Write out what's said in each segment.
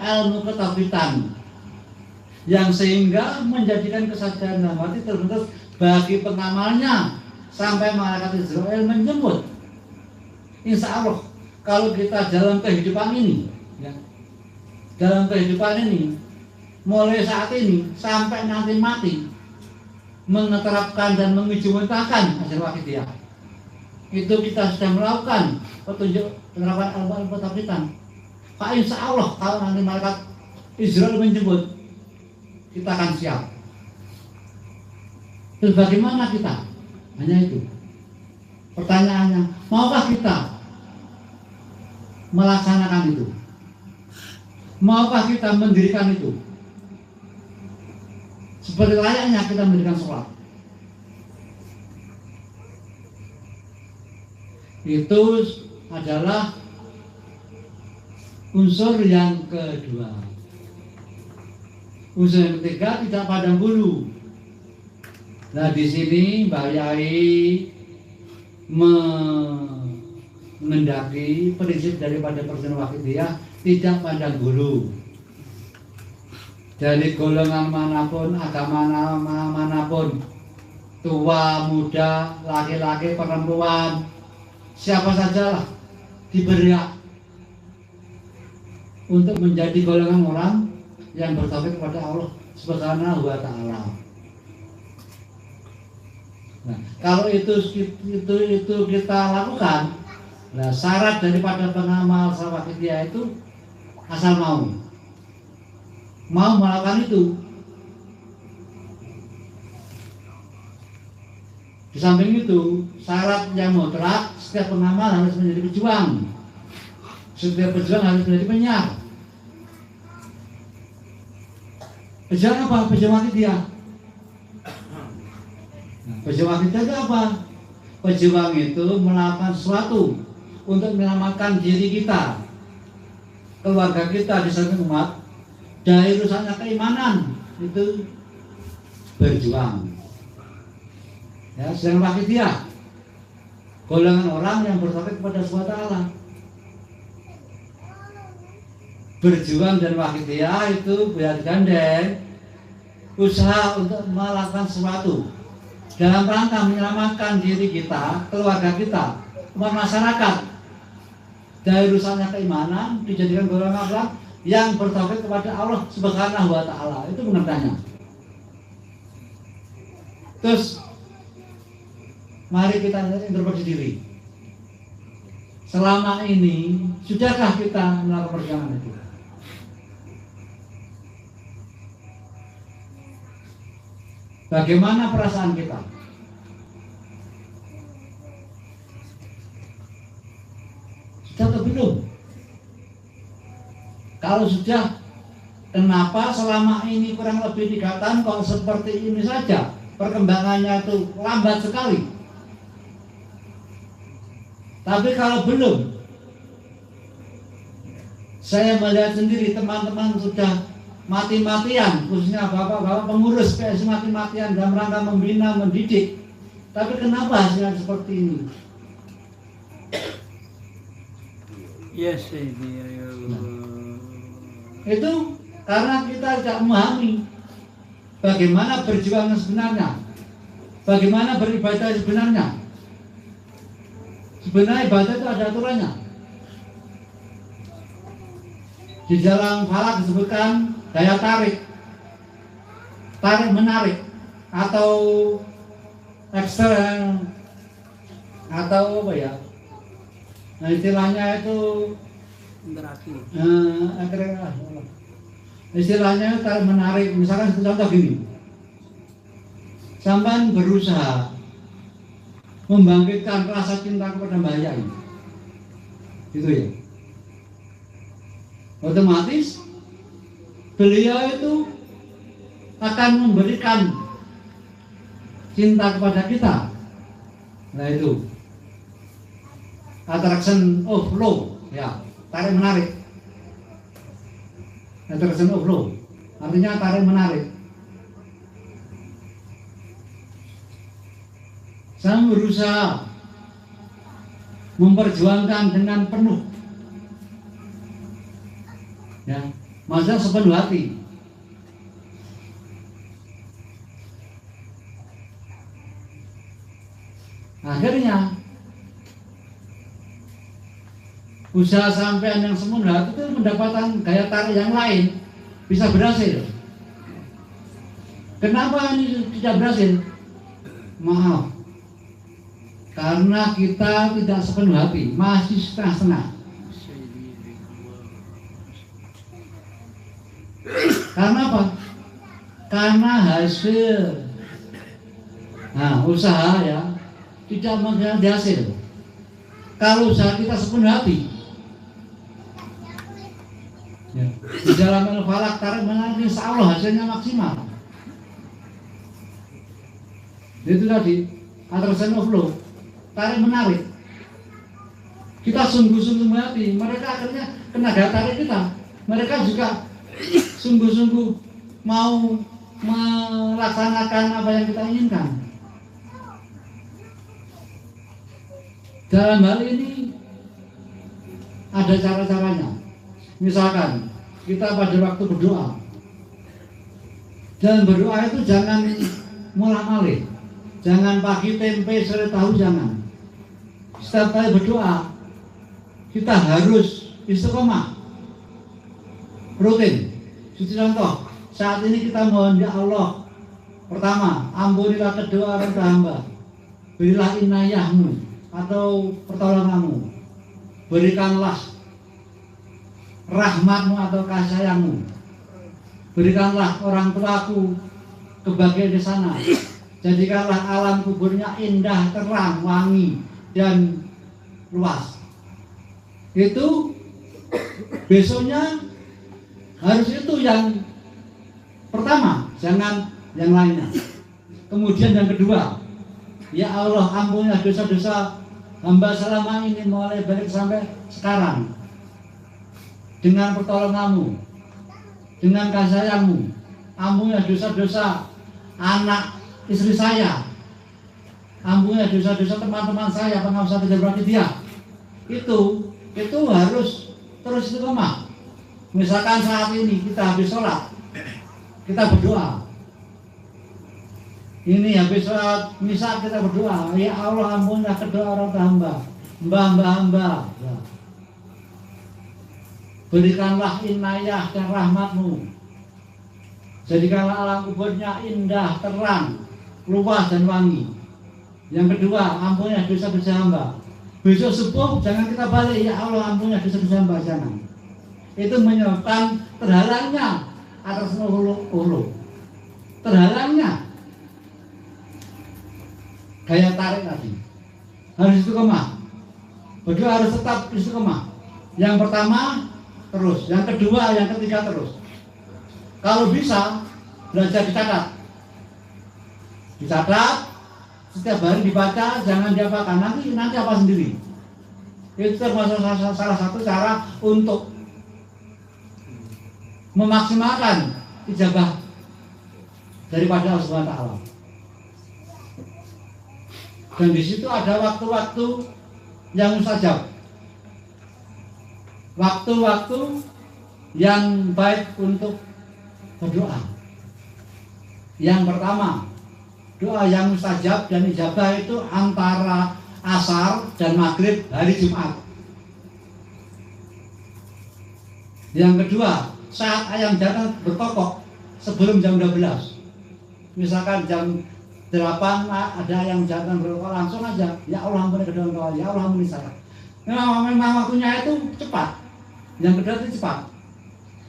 ilmu ketabitan yang sehingga menjadikan kesadaran dalam hati terbentuk bagi pengamalnya sampai malaikat Israel menjemput. Insya Allah kalau kita dalam kehidupan ini, ya, dalam kehidupan ini mulai saat ini sampai nanti mati menerapkan dan mengimplementasikan hasil wakidiyah, itu kita sudah melakukan petunjuk penerapan ilmu ketabitan. Pak, insya Allah kalau nanti malaikat Israel menjemput, kita akan siap. Terus bagaimana kita? Hanya itu. Pertanyaannya, maukah kita melaksanakan itu? Maukah kita mendirikan itu? Seperti layaknya kita mendirikan sholat. Itu adalah unsur yang kedua. Unsur yang ketiga, tidak pandang bulu. Nah, di sini Mbak Yai mengendaki prinsip daripada persen wakidiyah tidak pandang bulu. Dari golongan manapun, agama manapun, tua, muda, laki-laki, perempuan, siapa sajalah diberi hak untuk menjadi golongan orang yang bertauhid kepada Allah Subhanahu wa Ta'ala. Nah, kalau itu kita lakukan, nah syarat daripada pengamal wakidiyah itu asal mau melakukan itu. Di samping itu, syarat yang mutlak, setiap pengamal harus menjadi pejuang. Setiap pejuang harus menjadi penyiar. Pejuang apa? Pejuang wakidiyah. Pejuang wakidiyah itu apa? Pejuang itu melakukan sesuatu untuk menyelamatkan diri kita, keluarga kita di samping umat dari rusaknya keimanan. Itu berjuang. Ya, sedang wakidiyah, golongan orang yang bertauhid kepada Allah. Berjuang dan wakidiyah itu bergandeng usaha untuk melakukan sesuatu dalam rangka menyelamatkan diri kita, keluarga kita, umat masyarakat dari rusaknya keimanan, dijadikan golongan orang yang bertauhid kepada Allah Subhanahu wa Ta'ala. Itu pengertiannya. Terus mari kita introspeksi diri. Selama ini sudahkah kita melakukan perjuangan itu? Bagaimana perasaan kita? Sudah atau belum? Kalau sudah, kenapa selama ini kurang lebih 3 tahun kok seperti ini saja? Perkembangannya itu lambat sekali. Tapi kalau belum, saya melihat sendiri teman-teman sudah mati-matian, khususnya bapak-bapak pengurus PS mati-matian dalam rangka membina, mendidik. Tapi kenapa hasilnya seperti ini? Yes, Itu karena kita tidak memahami bagaimana berjuang sebenarnya, bagaimana beribadah sebenarnya. Sebenarnya ibadah itu ada aturannya. Di dalam falak disebutkan daya tarik, tarik menarik, atau ekstern, atau apa ya? Nah, istilahnya itu interaksi. Istilahnya tarik menarik. Misalkan contoh gini, sampai berusaha membangkitkan rasa cinta kepada Mbak Yai, gitu ya. Otomatis beliau itu akan memberikan cinta kepada kita. Nah itu attraction of love, ya, tarik menarik. Attraction of love artinya tarik menarik. Saya berusaha memperjuangkan dengan penuh, ya, maksudnya sepenuh hati. Akhirnya usaha sampean yang sepenuh hati itu mendapatkan gaya tarik yang lain, bisa berhasil. Kenapa ini tidak berhasil? Maaf, karena kita tidak sepenuh hati, masih setengah-setengah. Karena apa? Karena hasil usaha ya tidak mengkhianati hasil. Kalau usaha kita sepenuh hati, ya, di dalam al-falak tarik menang, insya Allah hasilnya maksimal. Itu tadi attraction of flow, tarik menarik. Kita sungguh-sungguh hati, mereka akhirnya kena gaya tarik kita. Mereka juga sungguh-sungguh mau melaksanakan apa yang kita inginkan. Dalam hal ini ada cara-caranya. Misalkan kita pada waktu berdoa, dan berdoa itu jangan mulak-malik, jangan pagi tempe sore tahu, jangan. Setiap kali berdoa kita harus istiqomah, rutin. Seperti contoh, saat ini kita mohon ya Allah, pertama, ampunilah kedua orang hamba, berilah inayahmu atau pertolonganmu, berikanlah rahmatmu atau kasih sayangmu, berikanlah orang tuaku kebahagiaan di sana, jadikanlah alam kuburnya indah, terang, wangi, dan luas. Itu besoknya harus itu yang pertama, jangan yang lainnya. Kemudian yang kedua, ya Allah ampunilah dosa-dosa hamba selama ini mulai balik sampai sekarang, dengan pertolonganmu, dengan kasih sayangmu, ampunilah dosa-dosa anak istri saya, ampunilah dosa-dosa teman-teman saya, pengawas kejabat dia. Itu harus terus istiqomah. Misalkan saat ini kita habis sholat, kita berdoa. Ini habis sholat misa kita berdoa, ya Allah ampunilah kedua orang hamba, hamba. Ya. Berikanlah inayah dan rahmatmu, jadikanlah alam kuburnya indah, terang, luas dan wangi. Yang kedua, ampunilah dosa-dosa hamba. Besok subuh jangan kita balik, ya Allah ampunilah dosa-dosa hamba, jangan. Itu menyebabkan terhalangnya atas ulu, terhalangnya gaya tarik tadi. Harus istiqomah, berdoa harus tetap istiqomah. Yang pertama terus, yang kedua, yang ketiga terus. Kalau bisa belajar dicatat, setiap hari dibaca, jangan diapakan, nanti apa sendiri. Itu termasuk salah satu cara untuk memaksimalkan ijabah daripada Allah Subhanahu wa taala. Dan di situ ada waktu-waktu yang mustajab, waktu-waktu yang baik untuk berdoa. Yang pertama, doa yang mustajab dan ijabah itu antara asar dan maghrib hari Jumat. Yang kedua, saat ayam jantan berkokok sebelum jam 12. Misalkan jam 8 ada ayam jantan berkokok, langsung aja, ya Allah ampuni kedua orang tua, ya Allah ampuni saya. Memang waktunya itu cepat. Yang kedua itu cepat.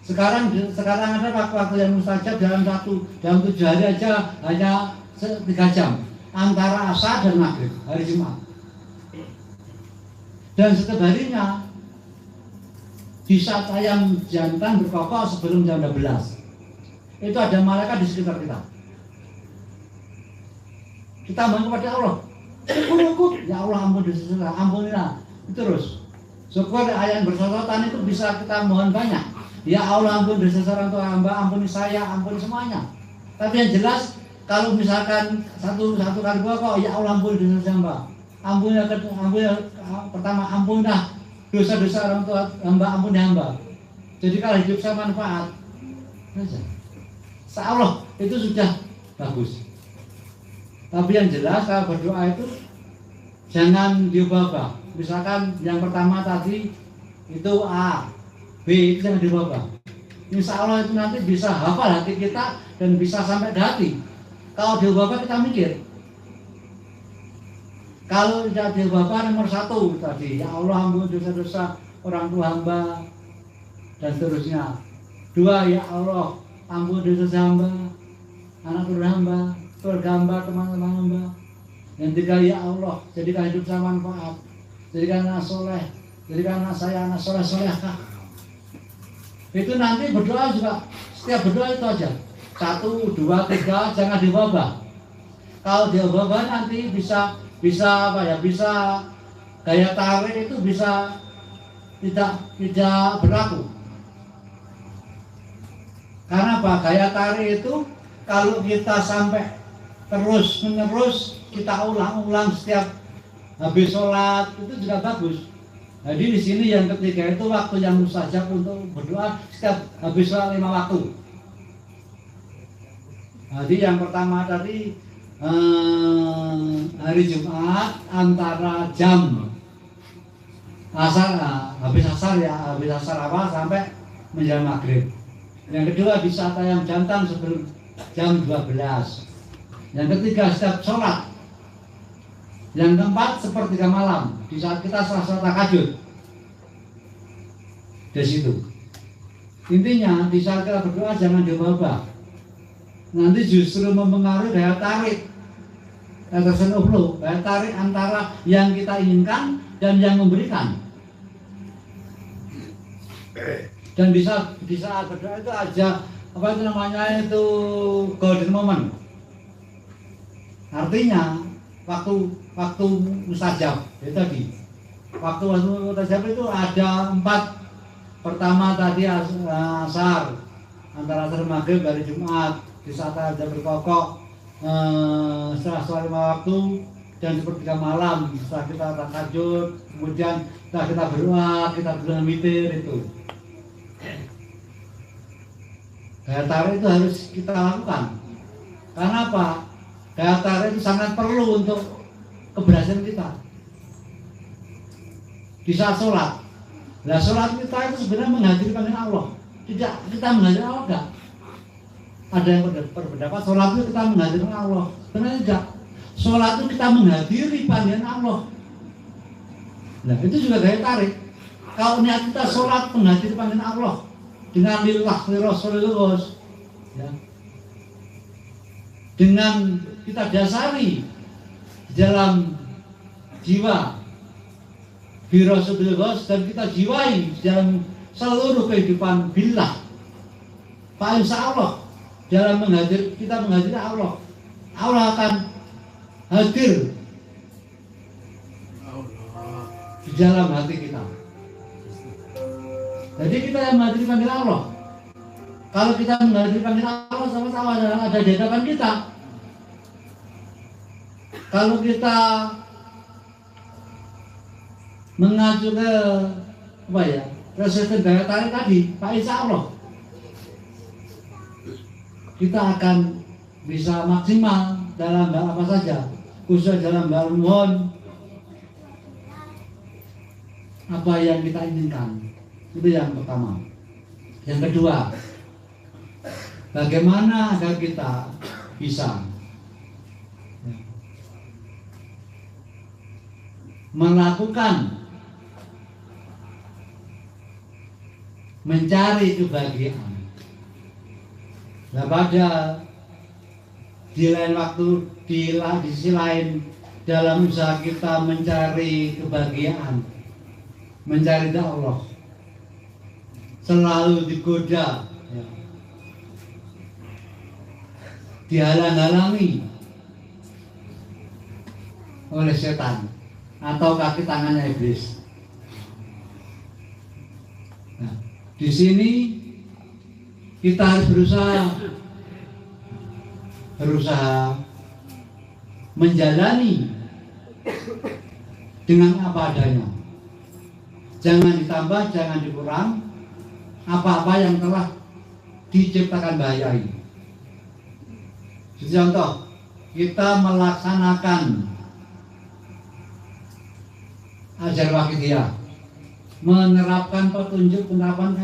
Sekarang ada waktu-waktu yang mustajab dalam 7 hari aja hanya 3 jam antara asar dan maghrib hari Jumat. Dan setiap harinya di saat ayam jantan berkokok sebelum jam 12 itu ada malaikat di sekitar kita. Kita mohon kepada Allah, syukur, ya Allah ampunilah. Terus syukur ayam bersosotan itu bisa kita mohon banyak. Ya Allah ampun dosa orang tua hamba, ampuni saya, ampuni semuanya. Tapi yang jelas kalau misalkan satu kali kok, ya Allah ampuni dosa hamba, ampunilah pertama, ampunilah dosa-dosa orang tua hamba, ampuni hamba. jadikan hidup saya manfaat. Saja. Insya Allah itu sudah bagus. Tapi yang jelas kalau berdoa itu jangan diubah-ubah. Misalkan yang pertama tadi itu A, B, itu jangan diubah-ubah. Insya Allah itu nanti bisa hafal hati kita dan bisa sampai ke hati. Kalau diubah-ubah kita mikir. Kalau tidak diubah-ubah nomor 1 tadi, ya Allah ampun dosa-dosa orang tua hamba dan seterusnya. 2, ya Allah ampun dosa hamba, anak turun hamba, keluarga hamba, teman-teman hamba. Yang 3, ya Allah jadikan hidup saya manfaat, jadikan anak soleh, jadikan anak saya anak soleh-solehah. Itu nanti berdoa juga, setiap berdoa itu aja 1, 2, 3, jangan diubah. Kalau diubah nanti bisa apa ya, bisa gaya tarik itu bisa tidak berlaku. Karena apa? Gaya tarik itu kalau kita sampai terus menerus kita ulang-ulang setiap habis sholat itu juga bagus. Jadi di sini yang ketiga itu waktu yang mustajab untuk berdoa setiap habis sholat 5 waktu. Jadi yang pertama tadi hari Jumat antara jam asar, habis asar apa sampai menjelang maghrib. Yang kedua di saat ayam jantan sebelum jam 12. Yang ketiga setiap sholat. Yang keempat sepertiga malam di saat kita sholat tahajud. Di situ. Intinya di saat kita berdoa jangan diubah-ubah. Nanti justru mempengaruhi daya tarik. Daya tarik antara yang kita inginkan dan yang memberikan. Dan di saat berdoa itu aja apa itu namanya itu golden moment. Artinya waktu mustajab itu tadi. Waktu mustajab itu ada 4. Pertama tadi asar, antara asar maghrib dari Jumat di saat ada berkokok. Setelah sholat 5 waktu dan sepertiga malam setelah kita tahajud, kemudian setelah kita berdoa, kita berdoa witir itu. Daya tarik itu harus kita lakukan. Karena apa? Daya tarik itu sangat perlu untuk keberhasilan kita di saat sholat. Nah sholat kita itu sebenarnya menghadiri panggilan Allah. Tidak kita menghadiri Allah enggak? Ada yang berpendapat sholat itu kita menghadiri Allah. Sebenarnya tidak. Sholat itu kita menghadiri panggilan Allah. Nah itu juga daya tarik. Kalau niat kita sholat menghadiri panggilan Allah dengan lillah lirasulillah, ya, dengan kita dasari di dalam jiwa birasulillah dan kita jiwai di dalam seluruh kehidupan billah. Pak insya Allah dalam kita menghadiri Allah, Allah akan hadir di dalam hati kita. Jadi kita yang menghadiri panggilan Allah. Kalau kita menghadiri panggilan Allah sama-sama ada di hadapan kita. Kalau kita mengacu ke apa ya, resisten daya tarik tadi, Pak insya Allah kita akan bisa maksimal dalam hal apa saja, khusus dalam hal mohon apa yang kita inginkan. Itu yang pertama. Yang kedua, bagaimana agar kita bisa melakukan mencari kebahagiaan. Nah pada di lain waktu di sisi lain dalam usaha kita mencari kebahagiaan, mencari Allah, selalu digoda, ya, dihalang-halangi oleh setan atau kaki tangannya iblis. Nah, di sini kita harus berusaha menjalani dengan apa adanya. Jangan ditambah, jangan dikurang. apa-apa yang telah diciptakan bahaya ini. Contoh, kita melaksanakan ajar wakidiyah, menerapkan petunjuk penerapan